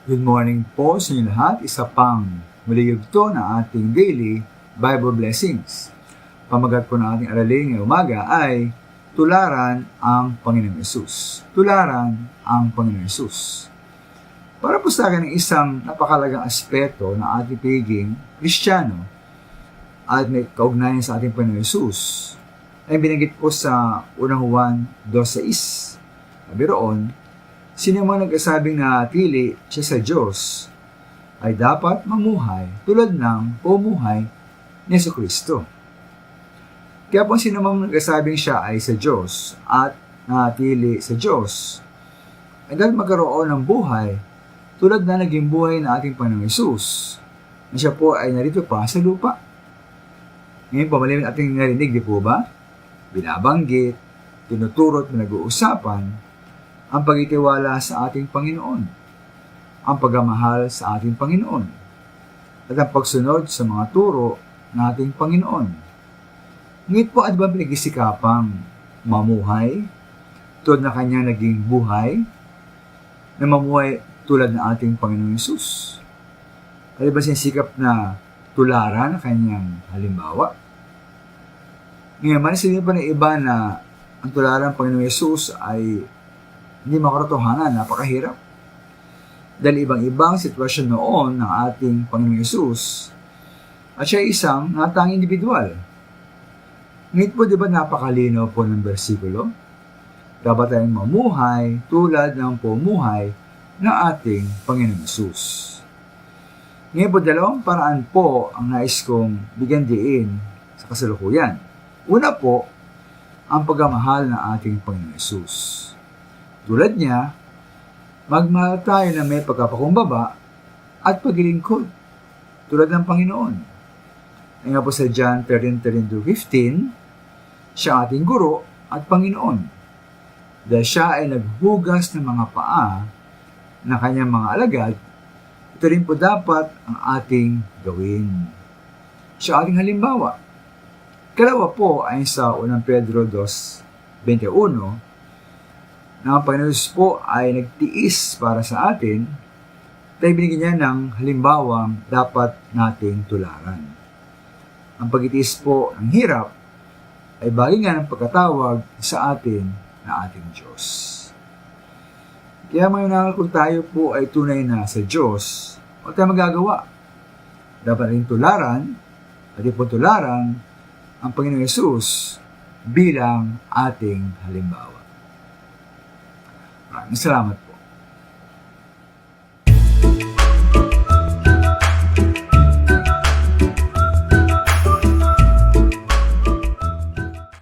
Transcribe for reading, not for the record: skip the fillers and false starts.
Good morning po sa inyo lahat. Isa pang muli yugto na ating daily Bible blessings. Pamagat po ng ating aralin ngayong umaga ay Tularan ang Panginoong Hesus. Tularan ang Panginoong Hesus. Para po sa akin ang isang napakalagang aspeto ng ating pagiging Kristiyano at may kaugnayan sa ating Panginoong Hesus ay binanggit po sa unang Juan 2:6. Sabi roon, sino man nag-asabing natili siya sa Diyos ay dapat mamuhay tulad ng pumuhay ni Jesucristo. Kaya po sino man nag-asabing siya ay sa Diyos at natili sa Diyos ay dapat magkaroon ng buhay tulad na naging buhay na ating Panginoong Hesus na siya po ay narito pa sa lupa. Ngayon po, malimit ating narinig, di po ba? Binabanggit, tinuturo at pinag-uusapan ang pagtitiwala sa ating Panginoon, ang pagmamahal sa ating Panginoon, at ang pagsunod sa mga turo ng ating Panginoon. Ngunit po, at ba pinag-isikapang mamuhay tulad na kanyang naging buhay, na mamuhay tulad ng ating Panginoong Hesus? Ano ba sinisikap na tularan ang kanyang halimbawa? Ngayon, manisinin pa ng iba na ang tularan ng Panginoong Hesus ay hindi makatotohanan, napakahirap. Dahil ibang-ibang sitwasyon noon ng ating Panginoong Hesus at siya isang natanging individual. Ngunit po, di ba napakalino po ng bersikulo? Dapat tayong mamuhay tulad ng pumuhay ng ating Panginoong Hesus. Ngayon po, dalawang paraan po ang nais kong bigyan diin sa kasalukuyan. Una po, ang pagmamahal ng ating Panginoong Hesus. Tulad niya, magmahal tayo na may pagkapakumbaba at paglilingkod, tulad ng Panginoon. Ay nga po sa John 13:13-15, siya ating guro at Panginoon. Dahil siya ay naghugas ng mga paa ng kanyang mga alagad, ito rin po dapat ang ating gawin. Siya ating halimbawa. Kalawa po ay sa 1 Pedro 2:21, na ang Panginoon po ay nagtiis para sa atin, dahil binigyan niya ng halimbawang dapat nating tularan. Ang pagtitiis po ng hirap ay bagay nga ng pagkatawag sa atin na ating Diyos. Kaya ngayon kung tayo po ay tunay na sa Diyos, wala tayong magagawa. Dapat rin tularan at ipotularan ang Panginoong Hesus bilang ating halimbawa. Maraming salamat po.